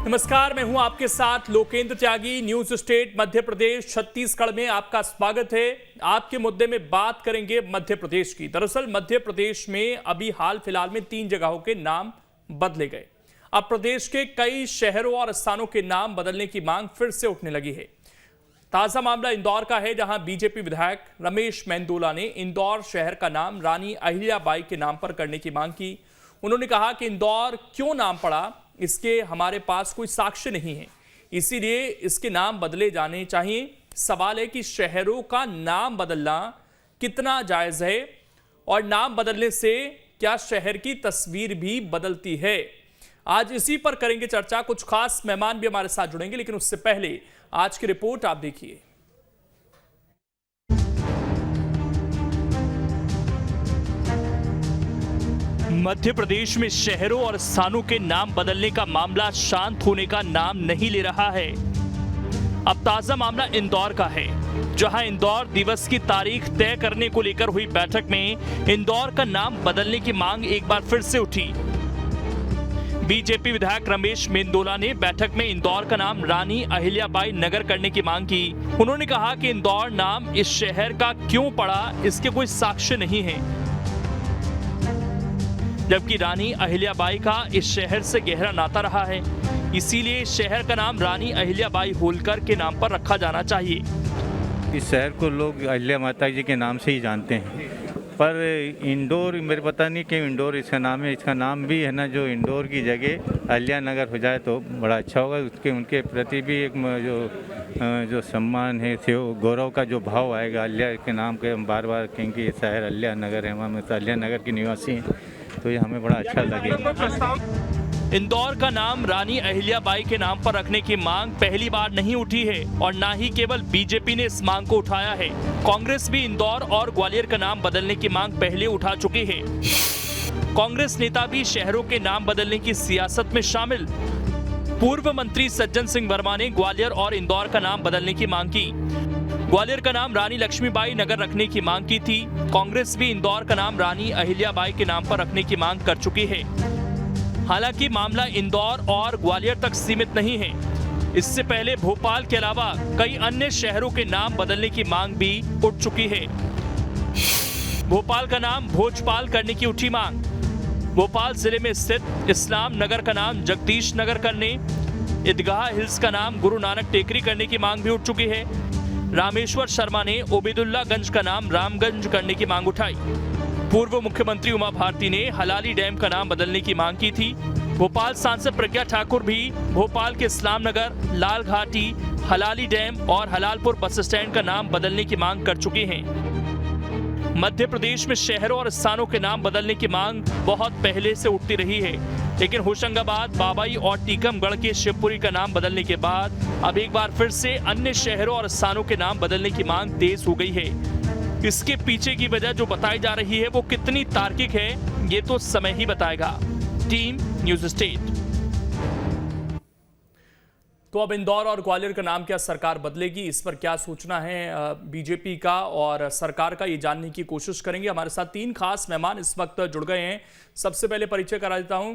नमस्कार, मैं हूं आपके साथ लोकेंद्र त्यागी। न्यूज स्टेट मध्य प्रदेश छत्तीसगढ़ में आपका स्वागत है। आपके मुद्दे में बात करेंगे मध्य प्रदेश की। दरअसल मध्य प्रदेश में अभी हाल फिलहाल में 3 जगहों के नाम बदले गए। अब प्रदेश के कई शहरों और स्थानों के नाम बदलने की मांग फिर से उठने लगी है। ताजा मामला इंदौर का है, जहां बीजेपी विधायक रमेश मेंदोला ने इंदौर शहर का नाम रानी अहिल्याबाई के नाम पर करने की मांग की। उन्होंने कहा कि इंदौर क्यों नाम पड़ा, इसके हमारे पास कोई साक्ष्य नहीं है, इसीलिए इसके नाम बदले जाने चाहिए। सवाल है कि शहरों का नाम बदलना कितना जायज है और नाम बदलने से क्या शहर की तस्वीर भी बदलती है। आज इसी पर करेंगे चर्चा। कुछ खास मेहमान भी हमारे साथ जुड़ेंगे, लेकिन उससे पहले आज की रिपोर्ट आप देखिए। मध्य प्रदेश में शहरों और स्थानों के नाम बदलने का मामला शांत होने का नाम नहीं ले रहा है। अब ताजा मामला इंदौर का है, जहां इंदौर दिवस की तारीख तय करने को लेकर हुई बैठक में इंदौर का नाम बदलने की मांग एक बार फिर से उठी। बीजेपी विधायक रमेश मेंदोला ने बैठक में इंदौर का नाम रानी अहिल्याबाई नगर करने की मांग की। उन्होंने कहा कि इंदौर नाम इस शहर का क्यों पड़ा, इसके कोई साक्ष्य नहीं है, जबकि रानी अहिल्याबाई का इस शहर से गहरा नाता रहा है, इसीलिए इस शहर का नाम रानी अहिल्याबाई होलकर के नाम पर रखा जाना चाहिए। इस शहर को लोग अहिल्या माता जी के नाम से ही जानते हैं, पर इंदौर मेरे पता नहीं कि इंदौर इसका नाम है। इसका नाम भी है ना, जो इंदौर की जगह अहिल्या नगर हो जाए तो बड़ा अच्छा होगा। उसके उनके प्रति भी एक जो सम्मान है, गौरव का जो भाव आएगा। अहिल्या के नाम के हम बार बार कहेंगे ये शहर अहिल्या नगर है, हम अहिल्या नगर के निवासी हैं, तो ये हमें बड़ा अच्छा लगेगा। इंदौर का नाम रानी अहिल्याबाई के नाम पर रखने की मांग पहली बार नहीं उठी है और ना ही केवल बीजेपी ने इस मांग को उठाया है। कांग्रेस भी इंदौर और ग्वालियर का नाम बदलने की मांग पहले उठा चुकी है। कांग्रेस नेता भी शहरों के नाम बदलने की सियासत में शामिल। पूर्व मंत्री सज्जन सिंह वर्मा ने ग्वालियर और इंदौर का नाम बदलने की मांग की। ग्वालियर का नाम रानी लक्ष्मीबाई नगर रखने की मांग की थी। कांग्रेस भी इंदौर का नाम रानी अहिल्याबाई के नाम पर रखने की मांग कर चुकी है। हालांकि मामला इंदौर और ग्वालियर तक सीमित नहीं है। इससे पहले भोपाल के अलावा कई अन्य शहरों के नाम बदलने की मांग भी उठ चुकी है। भोपाल का नाम भोजपाल करने की उठी मांग। भोपाल जिले में स्थित इस्लाम नगर का नाम जगदीश नगर करने, ईदगाह हिल्स का नाम गुरु नानक टेकरी करने की मांग भी उठ चुकी है। रामेश्वर शर्मा ने ओबेदुल्लागंज का नाम रामगंज करने की मांग उठाई। पूर्व मुख्यमंत्री उमा भारती ने हलाली डैम का नाम बदलने की मांग की थी। भोपाल सांसद प्रज्ञा ठाकुर भी भोपाल के इस्लाम नगर, लाल घाटी, हलाली डैम और हलालपुर बस स्टैंड का नाम बदलने की मांग कर चुके हैं। मध्य प्रदेश में शहरों और स्थानों के नाम बदलने की मांग बहुत पहले से उठती रही है, लेकिन होशंगाबाद, बाबई और टीकमगढ़ के शिवपुरी का नाम बदलने के बाद अब एक बार फिर से अन्य शहरों और स्थानों के नाम बदलने की मांग तेज हो गई है। इसके पीछे की वजह जो बताई जा रही है वो कितनी तार्किक है, ये तो समय ही बताएगा। Team news state. तो अब इंदौर और ग्वालियर का नाम क्या सरकार बदलेगी, इस पर क्या सूचना है बीजेपी का और सरकार का, ये जानने की कोशिश करेंगे। हमारे साथ 3 खास मेहमान इस वक्त जुड़ गए हैं। सबसे पहले परिचय करा देता हूं,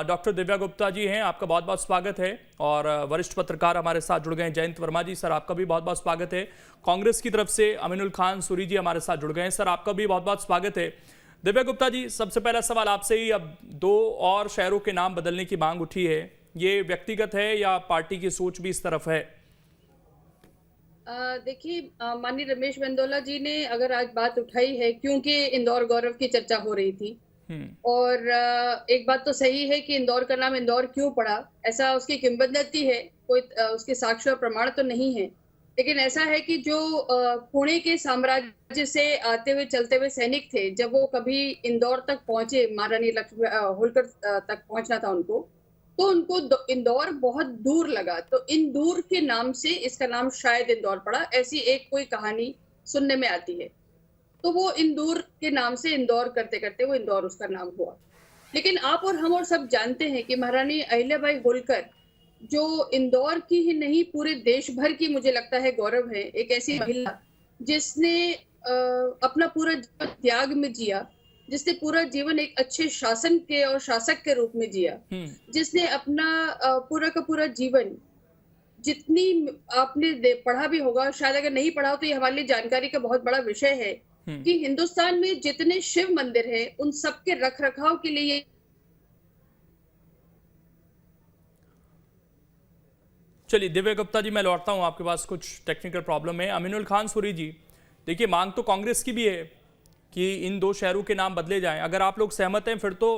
डॉक्टर दिव्या गुप्ता जी हैं, आपका बहुत बहुत स्वागत है। और वरिष्ठ पत्रकार हमारे साथ जुड़ गए हैं जयंत वर्मा जी, सर आपका भी बहुत बहुत स्वागत है। कांग्रेस की तरफ से अमीनुल खान सूरी जी हमारे साथ जुड़ गए हैं, सर आपका भी बहुत बहुत स्वागत है। दिव्या गुप्ता जी, सबसे पहला सवाल आपसे ही, अब 2 और शहरों के नाम बदलने की मांग उठी है, ये व्यक्तिगत है या पार्टी की सोच भी इस तरफ है? देखिए, माननीय रमेश मेंदोला जी ने अगर आज बात उठाई है क्योंकि इंदौर गौरव की चर्चा हो रही थी, और एक बात तो सही है कि इंदौर का नाम इंदौर क्यों पड़ा, ऐसा उसकी किंवदंती है, कोई उसके साक्ष्य और प्रमाण तो नहीं है। लेकिन ऐसा है कि जो पुणे के साम्राज्य से आते हुए चलते हुए सैनिक थे, जब वो कभी इंदौर तक पहुंचे, महारानी लक्ष्मी होलकर तक पहुंचना था उनको, तो उनको इंदौर बहुत दूर लगा, तो इन दूर के नाम से इसका नाम शायद इंदौर पड़ा, ऐसी एक कोई कहानी सुनने में आती है। तो वो इंदौर के नाम से इंदौर करते करते वो इंदौर उसका नाम हुआ। लेकिन आप और हम और सब जानते हैं कि महारानी अहिल्याबाई होलकर जो इंदौर की ही नहीं पूरे देश भर की मुझे लगता है गौरव है, एक ऐसी महिला जिसने अपना पूरा जीवन त्याग में जिया जिसने पूरा जीवन एक अच्छे शासन के और शासक के रूप में जिया, जिसने अपना पूरा का पूरा जीवन, जितनी आपने पढ़ा भी होगा, शायद अगर नहीं पढ़ा हो तो ये हमारे लिए जानकारी का बहुत बड़ा विषय है कि हिंदुस्तान में जितने शिव मंदिर हैं उन सबके रख रखाव के लिए। चलिए दिव्या गुप्ता जी, मैं लौटता हूं आपके पास, कुछ टेक्निकल प्रॉब्लम है। अमीनुल खान सूरी जी, देखिए मांग तो कांग्रेस की भी है कि इन 2 शहरों के नाम बदले जाएं। अगर आप लोग सहमत हैं फिर तो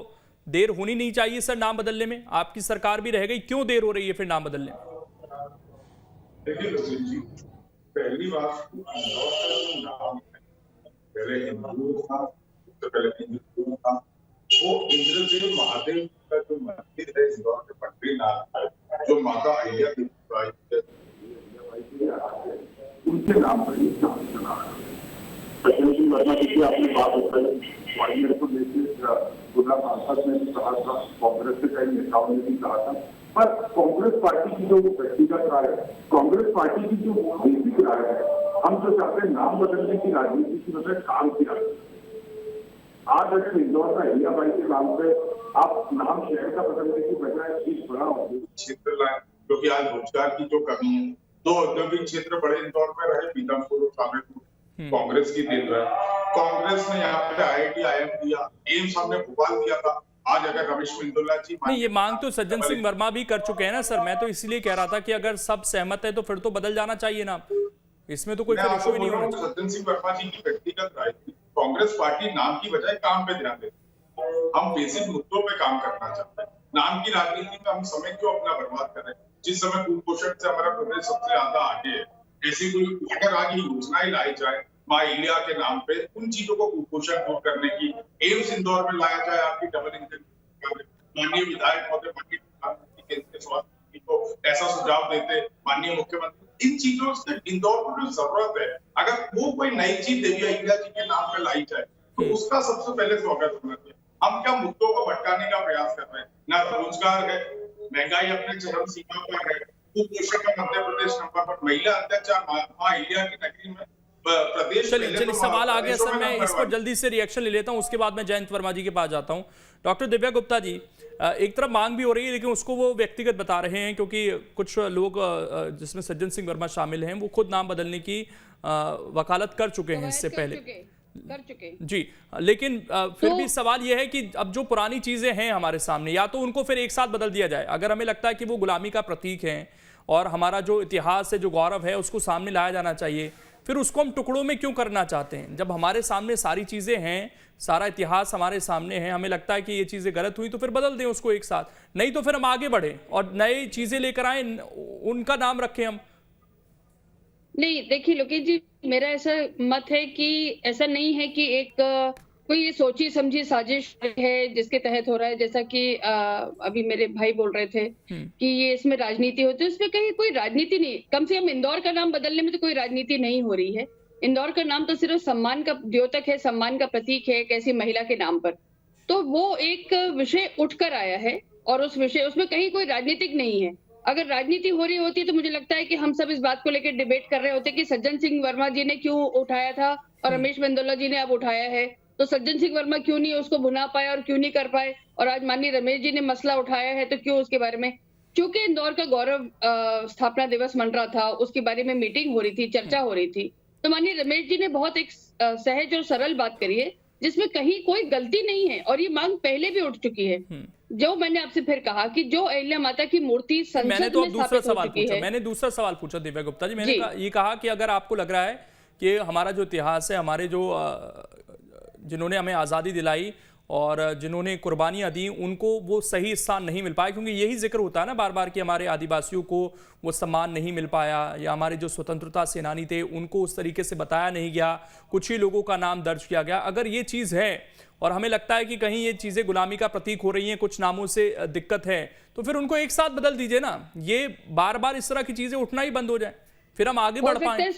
देर होनी नहीं चाहिए सर नाम बदलने में। आपकी सरकार भी रह गई, क्यों देर हो रही है फिर नाम बदलने में? देखिए जी, पहली बात, पहले हिंदू था, तो पहले हिंदू था, वो इंद्रदेव महादेव का जो मंदिर है इंदौर के बद्रीनाथ, जो माता अहिल्या देवी उनके नाम पर ही नाम चला। वर्मा जी की आपने बात मेरे को लेकर गुना सांसद ने भी कहा था, कांग्रेस के कई नेताओं ने भी कहा था, पर कांग्रेस पार्टी की जो व्यक्तिगत राय है, कांग्रेस पार्टी की जो बेसिक राय है, हम जो चाहते हैं नाम बदलने की राजनीति की वजह काम किया। आज अगर इंदौर का अहिल्याबाई के नाम पे आप नाम शहर का बदलने की बजाय चीज बड़ा क्षेत्र लाए, क्योंकि आज रोजगार की जो कमी है, 2 औद्योगिक क्षेत्र बड़े इंदौर में रहे, पीतमपुर और शामिलपुर, कांग्रेस की देन रहे। कांग्रेस ने यहाँ पे IIT IIM दिया, एम्स हमने भोपाल दिया था। आज अगर रमेश मेंदोला जी नहीं, ये मांग तो सज्जन सिंह वर्मा भी कर चुके हैं ना सर। मैं तो इसलिए कह रहा था कि अगर सब सहमत है तो फिर तो बदल जाना चाहिए ना, इसमें तो कोई इशू ही नहीं होना चाहिए। सज्जन सिंह वर्मा जी की व्यक्तिगत राय थी। कांग्रेस पार्टी नाम की बजाय काम पे ध्यान देती है। हम बेसिक मुद्दों पे काम करना चाहते हैं। नाम की राजनीति में हम समय क्यों अपना बर्बाद कर रहे हैं? जिस समय कुपोषण से हमारा प्रदेश सबसे ज्यादा आगे है, ऐसी कोई अगर आगे योजनाएं लाई जाए माँ अहिल्या के नाम पे, उन चीजों को कुपोषण दूर करने की, एम्स इंदौर में लाया जाए, आपकी डबल इंजन, माननीय विधायक महोदय केंद्रीय स्वास्थ्य को ऐसा सुझाव देते, माननीय मुख्यमंत्री, इन चीजों से इंदौर को जो जरूरत है, अगर वो कोई नई चीज देवी अहिल्या जी के नाम पे लाई जाए तो उसका सबसे पहले स्वागत होना चाहिए। हम क्या मुद्दों को भटकाने का प्रयास कर रहे हैं? ना रोजगार है, महंगाई अपने चरम सीमा पर है, कुपोषण का मध्य प्रदेश नंबर पर, महिला अत्याचार माँ अहिल्या की नगरी में प्रदेश। चलिए सवाल आ गया सर, मैं इस पर जल्दी से रिएक्शन ले लेता हूं, उसके बाद मैं जयंत वर्मा जी के पास जाता हूं। डॉक्टर दिव्या गुप्ता जी, एक तरफ मांग भी हो रही है लेकिन उसको वो व्यक्तिगत बता रहे हैं, क्योंकि कुछ लोग जिसमें सज्जन सिंह वर्मा शामिल हैं वो खुद नाम बदलने की वकालत कर चुके हैं इससे पहले जी। लेकिन फिर भी सवाल यह है कि अब जो पुरानी चीजें हैं हमारे सामने, या तो उनको फिर एक साथ बदल दिया जाए। अगर हमें लगता है कि वो गुलामी का प्रतीक है और हमारा जो इतिहास है, जो गौरव है, उसको सामने लाया जाना चाहिए, फिर उसको हम टुकड़ों में क्यों करना चाहते हैं? जब हमारे सामने सारी चीजें हैं, सारा इतिहास हमारे सामने है, हमें लगता है कि ये चीजें गलत हुई तो फिर बदल दें उसको एक साथ, नहीं तो फिर हम आगे बढ़े और नई चीजें लेकर आए, उनका नाम रखें हम। नहीं, देखिए लोकेश जी, मेरा ऐसा मत है कि ऐसा नहीं है कि एक कोई ये सोची समझी साजिश है जिसके तहत हो रहा है, जैसा कि अभी मेरे भाई बोल रहे थे कि ये इसमें राजनीति होती है। उसमें कहीं कोई राजनीति नहीं, कम से कम इंदौर का नाम बदलने में तो कोई राजनीति नहीं हो रही है। इंदौर का नाम तो सिर्फ सम्मान का द्योतक है, सम्मान का प्रतीक है एक ऐसी महिला के नाम पर। तो वो एक विषय उठकर आया है और उस विषय उसमें कहीं कोई राजनीतिक नहीं है। अगर राजनीति हो रही होती तो मुझे लगता है कि हम सब इस बात को लेकर डिबेट कर रहे होते कि सज्जन सिंह वर्मा जी ने क्यों उठाया था और रमेश मेंदोला जी ने अब उठाया है, तो सज्जन सिंह वर्मा क्यों नहीं उसको भुना पाए और क्यों नहीं कर पाए, और आज माननीय रमेश जी ने मसला उठाया है तो क्यों उसके बारे में। क्योंकि इंदौर का गौरव स्थापना दिवस मन रहा था, उसके बारे में मीटिंग हो रही थी, चर्चा हो रही थी, तो माननीय रमेश जी ने बहुत एक सहज और सरल बात करी है जिसमें कहीं कोई गलती नहीं है, और ये मांग पहले भी उठ चुकी है। जो मैंने आपसे फिर कहा कि जो अहिल्या माता की मूर्ति संसद में स्थापित हो चुकी है। मैंने दूसरा सवाल पूछा दिव्या गुप्ता जी, मैंने ये कहा कि अगर आपको लग रहा है कि हमारा जो इतिहास है, हमारे जो जिन्होंने हमें आज़ादी दिलाई और जिन्होंने कुर्बानियां दी, उनको वो सही स्थान नहीं मिल पाया, क्योंकि यही जिक्र होता है ना बार बार कि हमारे आदिवासियों को वो सम्मान नहीं मिल पाया, या हमारे जो स्वतंत्रता सेनानी थे उनको उस तरीके से बताया नहीं गया, कुछ ही लोगों का नाम दर्ज किया गया। अगर ये चीज़ है और हमें लगता है कि कहीं ये चीज़ें गुलामी का प्रतीक हो रही हैं, कुछ नामों से दिक्कत है, तो फिर उनको एक साथ बदल दीजिए ना। ये बार बार इस तरह की चीज़ें उठना ही बंद हो जाए, फिर हम आगे बढ़ पाए।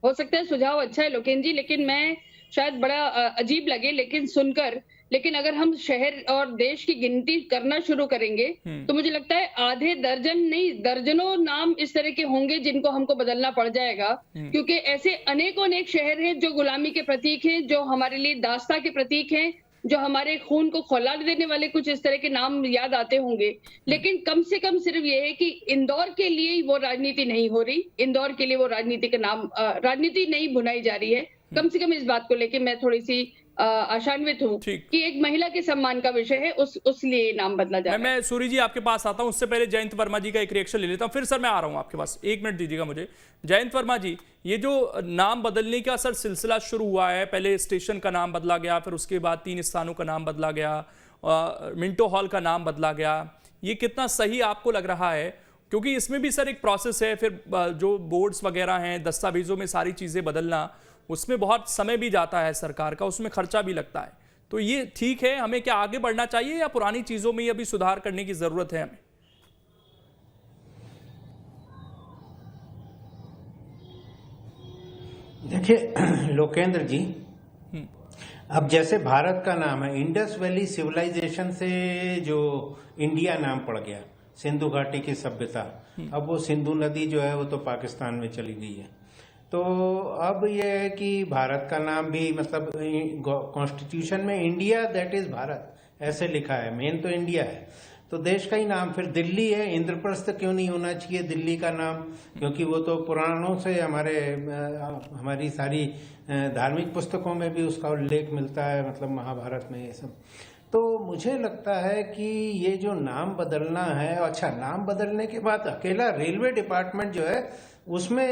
हो सकता है सुझाव अच्छा है लोकेश जी, लेकिन मैं शायद बड़ा अजीब लगे लेकिन सुनकर लेकिन अगर हम शहर और देश की गिनती करना शुरू करेंगे तो मुझे लगता है आधे दर्जन नहीं दर्जनों नाम इस तरह के होंगे जिनको हमको बदलना पड़ जाएगा, क्योंकि ऐसे अनेकों अनेक शहर हैं जो गुलामी के प्रतीक हैं, जो हमारे लिए दास्ता के प्रतीक हैं, जो हमारे खून को खौला देने वाले कुछ इस तरह के नाम याद आते होंगे। लेकिन कम से कम सिर्फ ये है कि इंदौर के लिए वो राजनीति नहीं हो रही, इंदौर के लिए वो राजनीति का नाम राजनीति नहीं बुनाई जा रही है। कम से कम इस बात को लेकर मैं थोड़ी सी आशान्वित हूँ कि एक महिला के सम्मान का विषय है, उस लिए नाम बदला जाए। मैं सूरी जी आपके पास आता हूं, उससे पहले जयंत वर्मा जी का एक रिएक्शन ले लेता हूं, फिर सर मैं आ रहा हूं आपके पास, 1 मिनट दीजिएगा मुझे। जयंत वर्मा जी, ये जो नाम बदलने का सर सिलसिला शुरू हुआ है, पहले स्टेशन का नाम बदला गया, फिर उसके बाद 3 स्थानों का नाम बदला गया, मिंटो हॉल का नाम बदला गया, ये कितना सही आपको लग रहा है? क्योंकि इसमें भी सर एक प्रोसेस है, फिर जो बोर्ड्स वगैरह हैं, दस्तावेजों में सारी चीजें बदलना, उसमें बहुत समय भी जाता है सरकार का, उसमें खर्चा भी लगता है। तो ये ठीक है, हमें क्या आगे बढ़ना चाहिए या पुरानी चीजों में अभी सुधार करने की जरूरत है हमें? देखिए लोकेंद्र जी, अब जैसे भारत का नाम है, इंडस वैली सिविलाइजेशन से जो इंडिया नाम पड़ गया, सिंधु घाटी की सभ्यता, अब वो सिंधु नदी जो है वो तो पाकिस्तान में चली गई है। तो अब ये है कि भारत का नाम भी मतलब कॉन्स्टिट्यूशन में इंडिया दैट इज भारत ऐसे लिखा है, मेन तो इंडिया है, तो देश का ही नाम फिर दिल्ली है। इंद्रप्रस्थ क्यों नहीं होना चाहिए दिल्ली का नाम, क्योंकि वो तो पुराणों से हमारी सारी धार्मिक पुस्तकों में भी उसका उल्लेख मिलता है, मतलब महाभारत में ये सब। तो मुझे लगता है कि ये जो नाम बदलना है, अच्छा नाम बदलने के बाद अकेला रेलवे डिपार्टमेंट जो है उसमें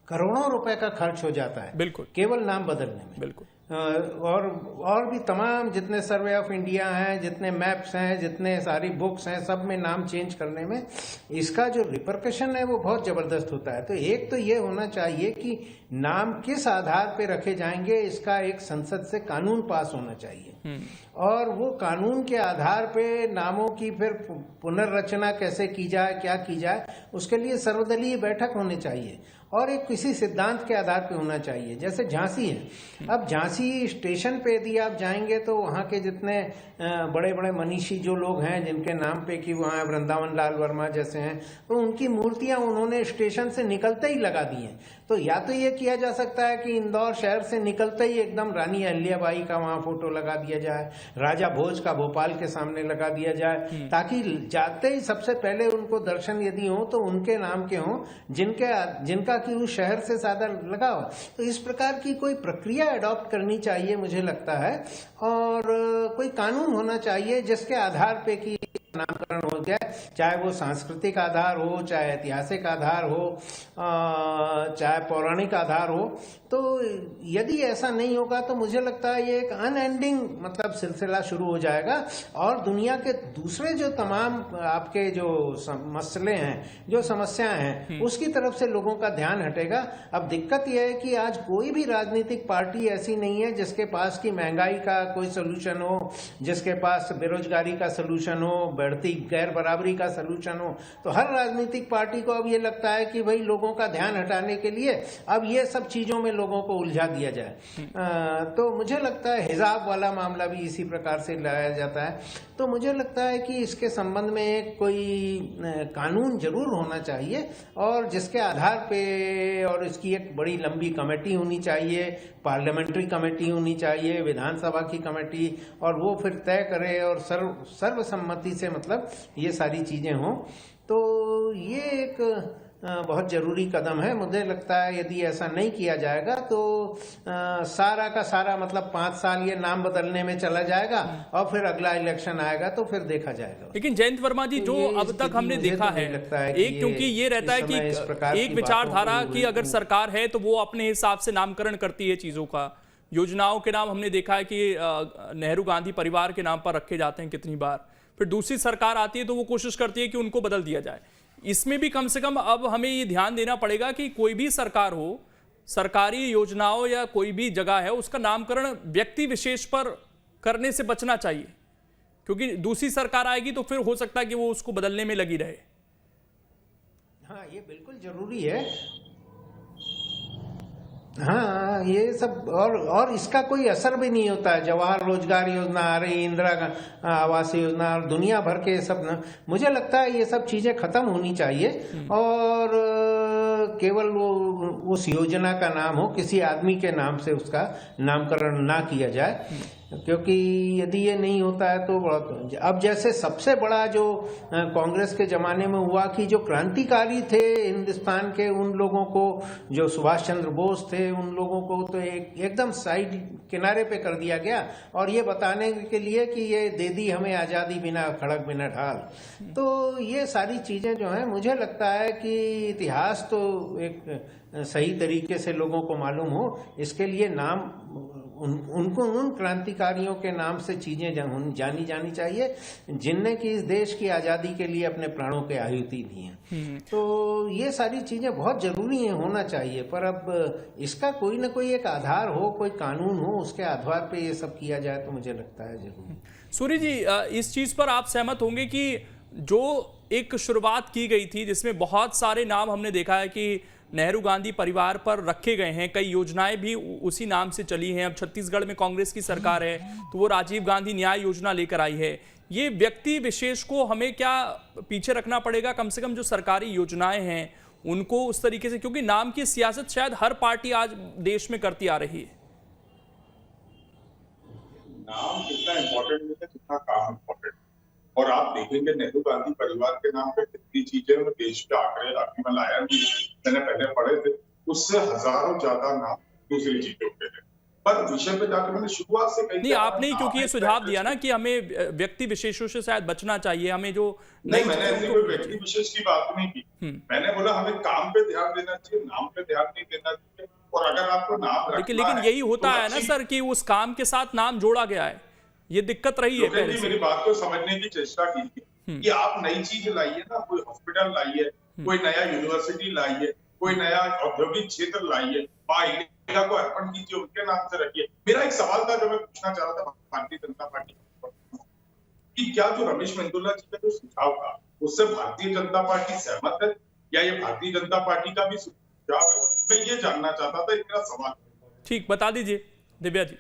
करोड़ों रुपए का खर्च हो जाता है, बिल्कुल, केवल नाम बदलने में। बिल्कुल। और भी तमाम जितने सर्वे ऑफ इंडिया हैं, जितने मैप्स हैं, जितने सारी बुक्स हैं, सब में नाम चेंज करने में इसका जो रिपरकशन है वो बहुत जबरदस्त होता है। तो एक तो ये होना चाहिए कि नाम किस आधार पे रखे जाएंगे, इसका एक संसद से कानून पास होना चाहिए, और वो कानून के आधार पे नामों की फिर पुनर्रचना कैसे की जाए, क्या की जाए, उसके लिए सर्वदलीय बैठक होनी चाहिए और एक किसी सिद्धांत के आधार पे होना चाहिए। जैसे झांसी है, अब झांसी स्टेशन पे यदि आप जाएंगे तो वहाँ के जितने बड़े बड़े मनीषी जो लोग हैं जिनके नाम पे कि वहाँ वृंदावन लाल वर्मा जैसे हैं, तो उनकी मूर्तियां उन्होंने स्टेशन से निकलते ही लगा दी हैं। तो या तो ये किया जा सकता है कि इंदौर शहर से निकलते ही एकदम रानी अहिल्याबाई का वहाँ फोटो लगा दिया जाए, राजा भोज का भोपाल के सामने लगा दिया जाए, ताकि जाते ही सबसे पहले उनको दर्शन यदि हो तो उनके नाम के हों जिनका कि उस शहर से ज्यादा लगा हो। तो इस प्रकार की कोई प्रक्रिया अडॉप्ट करनी चाहिए मुझे लगता है, और कोई कानून होना चाहिए जिसके आधार पे कि नामकरण हो गया, चाहे वो सांस्कृतिक आधार हो, चाहे ऐतिहासिक आधार हो, चाहे पौराणिक आधार हो। तो यदि ऐसा नहीं होगा तो मुझे लगता है ये एक अनएंडिंग मतलब सिलसिला शुरू हो जाएगा, और दुनिया के दूसरे जो तमाम आपके जो मसले हैं, जो समस्याएं हैं, उसकी तरफ से लोगों का ध्यान हटेगा। अब दिक्कत यह है कि आज कोई भी राजनीतिक पार्टी ऐसी नहीं है जिसके पास की महंगाई का कोई सोल्यूशन हो, जिसके पास बेरोजगारी का सोल्यूशन हो, बढ़ती गैर बराबरी का सोल्यूशन हो। तो हर राजनीतिक पार्टी को अब ये लगता है कि भाई लोगों का ध्यान हटाने के लिए अब ये सब चीजों में लोगों को उलझा दिया जाए। तो मुझे लगता है हिजाब वाला मामला भी इसी प्रकार से लाया जाता है। तो मुझे लगता है कि इसके संबंध में एक कोई कानून जरूर होना चाहिए, और जिसके आधार पे, और इसकी एक बड़ी लंबी कमेटी होनी चाहिए, पार्लियामेंट्री कमेटी होनी चाहिए, विधानसभा की कमेटी, और वो फिर तय करे और सर्वसम्मति से मतलब ये सारी चीजें हों। तो ये एक बहुत जरूरी कदम है। मुझे लगता है यदि ऐसा नहीं किया जाएगा तो सारा का सारा मतलब 5 साल ये नाम बदलने में चला जाएगा, और फिर अगला इलेक्शन आएगा तो फिर देखा जाएगा। लेकिन जयंत वर्मा जी, जो अब तक हमने देखा है, एक क्योंकि ये रहता है कि एक विचारधारा की अगर सरकार है तो वो अपने हिसाब से नामकरण करती है चीजों का। योजनाओं के नाम हमने देखा है कि नेहरू गांधी परिवार के नाम पर रखे जाते हैं कितनी बार, फिर दूसरी सरकार आती है तो वो कोशिश करती है कि उनको बदल दिया जाए। इसमें भी कम से कम अब हमें ये ध्यान देना पड़ेगा कि कोई भी सरकार हो, सरकारी योजनाओं या कोई भी जगह है, उसका नामकरण व्यक्ति विशेष पर करने से बचना चाहिए, क्योंकि दूसरी सरकार आएगी तो फिर हो सकता है कि वो उसको बदलने में लगी रहे। हाँ, ये बिल्कुल जरूरी है। हाँ, ये सब और इसका कोई असर भी नहीं होता है। जवाहर रोजगार योजना आ रही, इंदिरा आवास योजना, दुनिया भर के सब ना, मुझे लगता है ये सब चीजें खत्म होनी चाहिए और केवल वो उस योजना का नाम हो, किसी आदमी के नाम से उसका नामकरण ना किया जाए, क्योंकि यदि ये नहीं होता है तो बहुत। अब जैसे सबसे बड़ा जो कांग्रेस के जमाने में हुआ कि जो क्रांतिकारी थे हिंदुस्तान के, उन लोगों को, जो सुभाष चंद्र बोस थे, उन लोगों को तो एकदम साइड किनारे पे कर दिया गया, और ये बताने के लिए कि ये दे दी हमें आजादी बिना खड़क बिना ढाल। तो ये सारी चीजें जो हैं, मुझे लगता है कि इतिहास तो एक सही तरीके से लोगों को मालूम हो, इसके लिए नाम उनको उन क्रांतिकारियों के नाम से चीजें जानी जानी चाहिए जिनने कि इस देश की आजादी के लिए अपने प्राणों की आहुति दी है। तो ये सारी चीजें बहुत जरूरी है, होना चाहिए, पर अब इसका कोई ना कोई एक आधार हो, कोई कानून हो, उसके आधार पे ये सब किया जाए तो मुझे लगता है जरूरी। सूर्य जी, इस चीज पर आप सहमत होंगे कि जो एक शुरुआत की गई थी जिसमें बहुत सारे नाम हमने देखा है कि नेहरू गांधी परिवार पर रखे गए हैं, कई योजनाएं भी उसी नाम से चली हैं। अब छत्तीसगढ़ में कांग्रेस की सरकार है तो वो राजीव गांधी न्याय योजना लेकर आई है। ये व्यक्ति विशेष को हमें क्या पीछे रखना पड़ेगा, कम से कम जो सरकारी योजनाएं हैं उनको उस तरीके से, क्योंकि नाम की सियासत शायद हर पार्टी आज देश में करती आ रही है। नाम कितना इम्पोर्टेंट नहीं है जितना काम इम्पोर्टेंट। और आप देखेंगे नेहरू गांधी परिवार के नाम पे कितनी चीजें देश के आंकड़े अभी मैं लाया भी, मैंने पहले पढ़े थे, उससे हजारों ज्यादा नाम दूसरी चीजों के थे। पर विषय पे जाकर मैंने शुरुआत से कही, नहीं आपने ही क्योंकि ये सुझाव दिया ना कि हमें व्यक्ति विशेषों से शायद बचना चाहिए, हमें जो नहीं, मैंने ऐसी कोई व्यक्ति विशेष की बात नहीं की। मैंने बोला हमें काम पे ध्यान देना चाहिए, नाम पे ध्यान नहीं देना चाहिए। और अगर आपको नाम लेकिन यही होता है ना सर कि उस काम के साथ नाम जोड़ा गया है, ये दिक्कत रही है। पहले मेरी बात को समझने की चेष्टा कीजिए कि आप नई चीज लाइए ना, कोई हॉस्पिटल लाइए, कोई नया यूनिवर्सिटी लाइए, कोई नया औद्योगिक क्षेत्र लाइए, मां इंडिया को अर्पण कीजिए, उनके नाम से रखिए। मेरा एक सवाल था जो मैं पूछना चाह रहा था भारतीय जनता पार्टी कि क्या जो रमेश मेंदोला जी का जो सुझाव था उससे भारतीय जनता पार्टी सहमत है या ये भारतीय जनता पार्टी का भी सुझाव है? मैं ये जानना चाहता था, मेरा सवाल। ठीक, बता दीजिए दिव्या जी।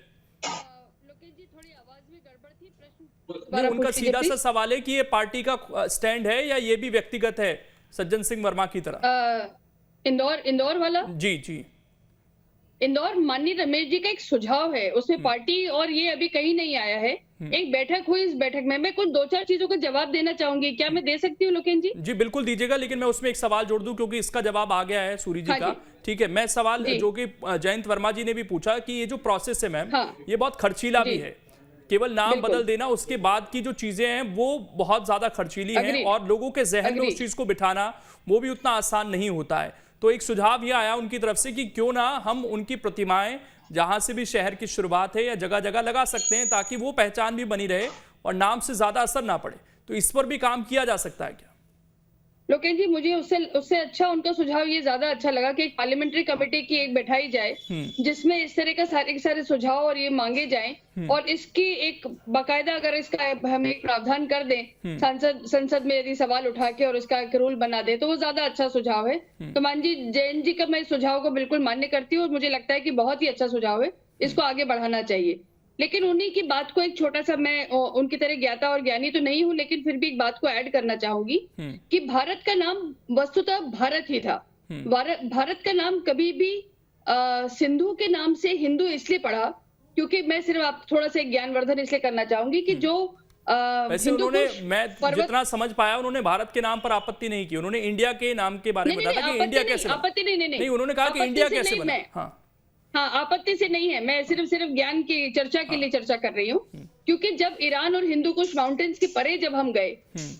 नहीं, उनका सीधा सा सवाल है कि ये पार्टी का स्टैंड है या ये भी व्यक्तिगत है सज्जन सिंह वर्मा की तरह? इंदौर वाला? जी जी, इंदौर माननीय रमेश जी का एक सुझाव है, उसमें पार्टी और ये अभी कहीं नहीं आया है। एक बैठक हुई, इस बैठक में मैं कुछ 2-4 चीजों का जवाब देना चाहूंगी, क्या मैं दे सकती हूँ लोकेन जी? जी बिल्कुल दीजिएगा, लेकिन मैं उसमें एक सवाल जोड़ दूं क्योंकि इसका जवाब आ गया है सूरी जी का। ठीक है, मैं सवाल जो कि जयंत वर्मा जी ने भी पूछा कि ये जो प्रोसेस है मैम, ये बहुत खर्चीला भी है। केवल नाम बदल देना, उसके बाद की जो चीजें हैं वो बहुत ज्यादा खर्चीली हैं और लोगों के जहन में उस चीज को बिठाना वो भी उतना आसान नहीं होता है। तो एक सुझाव ये आया उनकी तरफ से कि क्यों ना हम उनकी प्रतिमाएं जहां से भी शहर की शुरुआत है या जगह जगह लगा सकते हैं ताकि वो पहचान भी बनी रहे और नाम से ज्यादा असर ना पड़े। तो इस पर भी काम किया जा सकता है क्या? लोकेन जी, मुझे उससे अच्छा उनका सुझाव ये ज्यादा अच्छा लगा कि एक पार्लियामेंट्री कमेटी की एक बैठाई जाए जिसमें इस तरह का सारे सुझाव और ये मांगे जाएं और इसकी एक बाकायदा अगर इसका हम एक प्रावधान कर दें संसद में यदि सवाल उठा के और इसका एक रूल बना दे तो वो ज्यादा अच्छा सुझाव है। तो मान जी जैन जी का मैं इस सुझाव को बिल्कुल मान्य करती हूँ और मुझे लगता है कि बहुत ही अच्छा सुझाव है, इसको आगे बढ़ाना चाहिए। लेकिन उन्हीं की बात को एक छोटा सा, मैं उनकी तरह ज्ञाता और ज्ञानी तो नहीं हूं लेकिन फिर भी एक बात को ऐड करना चाहूंगी कि भारत का नाम वस्तुतः भारत ही था। भारत का नाम कभी भी सिंधु के नाम से हिंदू इसलिए पड़ा क्योंकि मैं सिर्फ आप थोड़ा सा ज्ञानवर्धन इसलिए करना चाहूंगी कि जो वैसे उन्होंने, मैं जितना समझ पाया, उन्होंने भारत के नाम पर आपत्ति नहीं की, उन्होंने इंडिया के नाम के बारे में बताया कि इंडिया कैसे, आपत्ति नहीं, उन्होंने कहा कि इंडिया कैसे बना। हाँ, आपत्ति से नहीं है, मैं सिर्फ ज्ञान की चर्चा के लिए चर्चा कर रही हूँ क्योंकि जब ईरान और हिंदूकुश माउंटेन्स के परे जब हम गए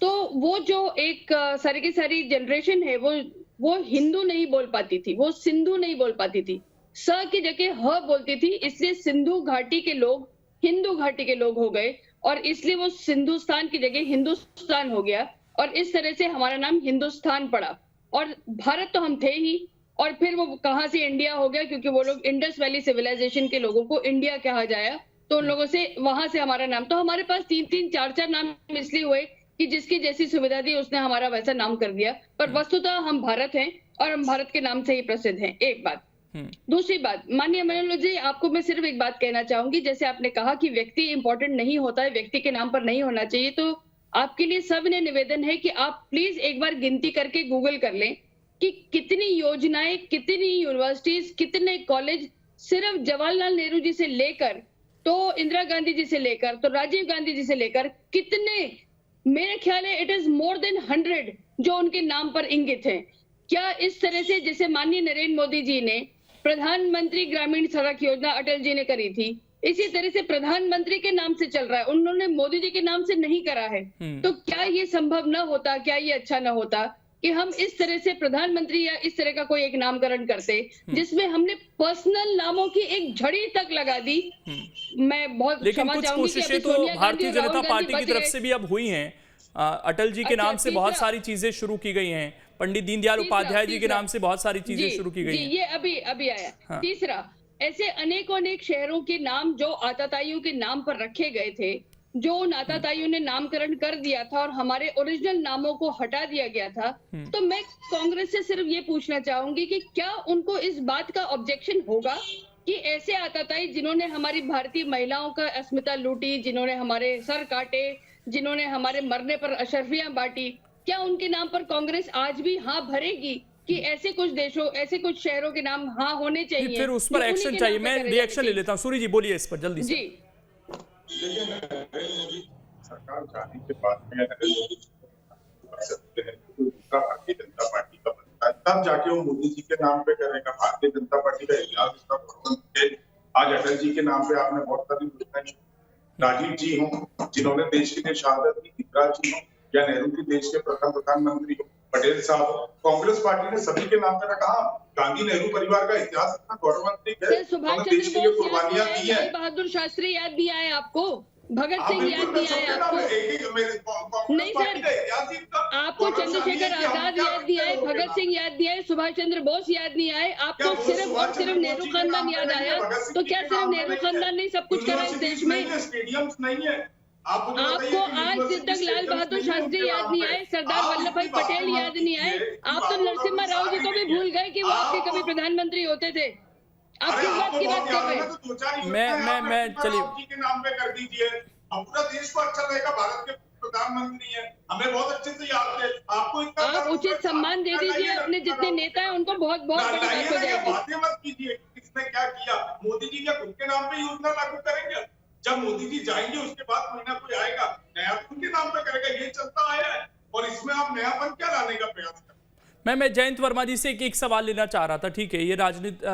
तो वो जो एक सारी की सारी जनरेशन है वो हिंदू नहीं बोल पाती थी, वो सिंधु नहीं बोल पाती थी, स की जगह ह बोलती थी, इसलिए सिंधु घाटी के लोग हिंदू घाटी के लोग हो गए और इसलिए वो सिंधुस्तान की जगह हिंदुस्तान हो गया और इस तरह से हमारा नाम हिंदुस्तान पड़ा। और भारत तो हम थे ही और फिर वो कहां से इंडिया हो गया क्योंकि वो लोग इंडस वैली सिविलाइजेशन के लोगों को इंडिया कहा जाया तो उन लोगों से वहां से हमारा नाम, तो हमारे पास 3-3, 4-4 नाम इसलिए हुए कि जिसकी जैसी सुविधा दी उसने हमारा वैसा नाम कर दिया, पर वस्तुतः हम भारत हैं और हम भारत के नाम से ही प्रसिद्ध हैं। एक बात। दूसरी बात, माननीय मनोहर जी, आपको मैं सिर्फ एक बात कहना चाहूंगी, जैसे आपने कहा कि व्यक्ति इंपॉर्टेंट नहीं होता है, व्यक्ति के नाम पर नहीं होना चाहिए, तो आपके लिए सविनय निवेदन है कि आप प्लीज एक बार गिनती करके गूगल कर लें कि कितनी योजनाएं, कितनी यूनिवर्सिटीज, कितने कॉलेज सिर्फ जवाहरलाल नेहरू जी से लेकर तो इंदिरा गांधी जी से लेकर तो राजीव गांधी जी से लेकर कितने, मेरे ख्याल है इट इज मोर देन 100 जो उनके नाम पर इंगित हैं। क्या इस तरह से जैसे माननीय नरेंद्र मोदी जी ने प्रधानमंत्री ग्रामीण सड़क योजना अटल जी ने करी थी, इसी तरह से प्रधानमंत्री के नाम से चल रहा है, उन्होंने मोदी जी के नाम से नहीं करा है, तो क्या ये संभव न होता, क्या ये अच्छा न होता कि हम इस तरह से प्रधानमंत्री या इस तरह का कोई एक नामकरण करते जिसमें हमने पर्सनल नामों की एक झड़ी तक लगा दी। मैं बहुत लेकिन कुछ कोशिशें तो भारतीय जनता पार्टी की तरफ से भी अब हुई हैं। अटल जी के नाम से बहुत सारी चीजें शुरू की गई हैं, पंडित दीनदयाल उपाध्याय जी के नाम से बहुत सारी चीजें शुरू की गई हैं। ये अभी आया। हाँ। तीसरा, ऐसे अनेक शहरों के नाम जो आताताइयों के नाम पर रखे गए थे, जो उन आताताइयों ने नामकरण कर दिया था और हमारे ओरिजिनल नामों को हटा दिया गया था, तो मैं कांग्रेस से सिर्फ ये पूछना चाहूंगी कि क्या उनको इस बात का ऑब्जेक्शन होगा कि ऐसे आताताई जिन्होंने हमारी भारतीय महिलाओं का अस्मिता लूटी, जिन्होंने हमारे सर काटे, जिन्होंने हमारे मरने पर अशर्फियां बांटी, क्या उनके नाम पर कांग्रेस आज भी हाँ भरेगी कि ऐसे कुछ देशों, ऐसे कुछ शहरों के नाम हाँ होने चाहिए? फिर उस पर एक्शन चाहिए। मैं रिएक्शन ले लेता हूँ। सूरी जी बोलिए इस पर जल्दी से। जी, देखिए, नरेंद्र मोदी सरकार जाने के बाद में नरेंद्र मोदी कर सकते हैं, दूसरा भारतीय जनता पार्टी का बनता है, तब जाके वो मोदी जी के नाम पे करेगा। भारतीय जनता पार्टी का इतिहास इसका गौरव है। आज अटल जी के नाम पे आपने बहुत सारी योजनाएं, राजीव जी हो जिन्होंने देश के लिए शहादत दी, इंदिरा जी हो या नेहरू जी देश के प्रथम प्रधानमंत्री हो, पटेल साहब हो, कांग्रेस पार्टी ने सभी के नाम पे रखा। गांधी नेहरू परिवार का इतिहास इतना गौरवान्वित है, सुभाष देश के लिए चंद्र कुर्बानियां बोस दी है। लाल बहादुर शास्त्री याद नहीं आए आपको? भगत सिंह याद नहीं आए आपको? नहीं सर, आपको चंद्रशेखर आजाद याद नहीं आए, भगत सिंह याद नहीं आए, सुभाष चंद्र बोस याद नहीं आए, आपको सिर्फ और सिर्फ नेहरू खानदान याद आया? तो क्या सिर्फ नेहरू खानदान ने सब कुछ करा इस देश में? स्टेडियम्स नहीं है। आपको आज दिन तक लाल बहादुर शास्त्री याद नहीं आए, सरदार वल्लभ भाई पटेल याद नहीं आए, आप तो नरसिम्हा राव जी को भी भूल गए कि वो आपके कभी प्रधानमंत्री होते थे। आप किस बात की बात कर रहे हैं? मैं चलिए के नाम पे कर दीजिए, अब पूरा देश को अच्छा रहेगा। भारत के प्रधानमंत्री हैं, हमें बहुत अच्छे से याद है। आपको आप उचित सम्मान दे दीजिए, अपने जितने नेता हैं उनको बहुत बहुत बड़ी बात हो जाएगी। बातें मत कीजिए किसने क्या किया। मोदी जी क्या खुद के नाम पे योजना लागू करेंगे? जब मोदी जी जाएंगे उसके बाद कोई ना कोई आएगा नया तो उनके नाम पे करेगा। ये चलता आया है और इसमें आप नयापन क्या लाने का प्रयास कर? मैं जयंत वर्मा जी से एक सवाल लेना चाह रहा था। ठीक है, ये राजनीति,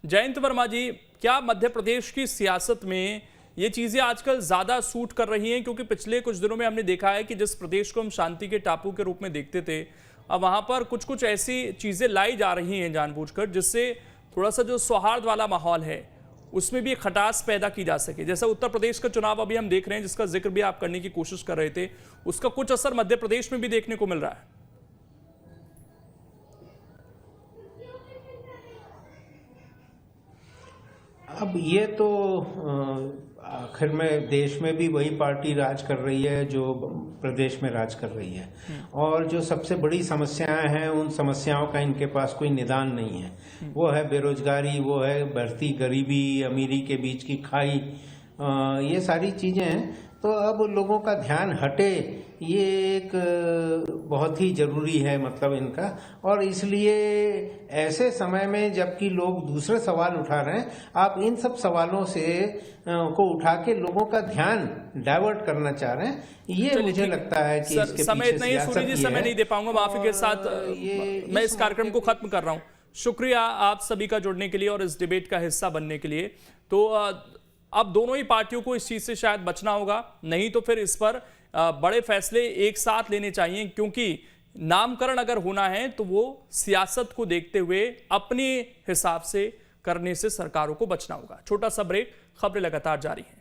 जयंत वर्मा जी, क्या मध्य प्रदेश की सियासत में ये चीजें आजकल ज्यादा सूट कर रही हैं? क्योंकि पिछले कुछ दिनों में हमने देखा है कि जिस प्रदेश को हम शांति के टापू के रूप में देखते थे, अब वहां पर कुछ ऐसी चीजें लाई जा रही हैं जानबूझकर, जिससे थोड़ा सा जो सौहार्द वाला माहौल है उसमें भी एक खटास पैदा की जा सके। जैसा उत्तर प्रदेश का चुनाव अभी हम देख रहे हैं, जिसका जिक्र भी आप करने की कोशिश कर रहे थे, उसका कुछ असर मध्य प्रदेश में भी देखने को मिल रहा है। अब ये तो आखिर में देश में भी वही पार्टी राज कर रही है जो प्रदेश में राज कर रही है, और जो सबसे बड़ी समस्याएं हैं उन समस्याओं का इनके पास कोई निदान नहीं है। वो है बेरोजगारी, वो है बढ़ती गरीबी, अमीरी के बीच की खाई, ये सारी चीजें हैं। तो अब लोगों का ध्यान हटे, ये एक बहुत ही जरूरी है मतलब इनका। और इसलिए ऐसे समय में जबकि लोग दूसरे सवाल उठा रहे हैं, आप इन सब सवालों से को उठा के लोगों का ध्यान डाइवर्ट करना चाह रहे हैं। ये मुझे लगता है कि इसके समय पीछे इतना ही सूरी जी, समय नहीं दे पाऊंगा माफी के साथ। मैं इस कार्यक्रम को खत्म कर रहा हूँ। शुक्रिया आप सभी का जुड़ने के लिए और इस डिबेट का हिस्सा बनने के लिए। तो अब दोनों ही पार्टियों को इस चीज से शायद बचना होगा, नहीं तो फिर इस पर बड़े फैसले एक साथ लेने चाहिए, क्योंकि नामकरण अगर होना है तो वो सियासत को देखते हुए अपने हिसाब से करने से सरकारों को बचना होगा। छोटा सा ब्रेक, खबरें लगातार जारी हैं।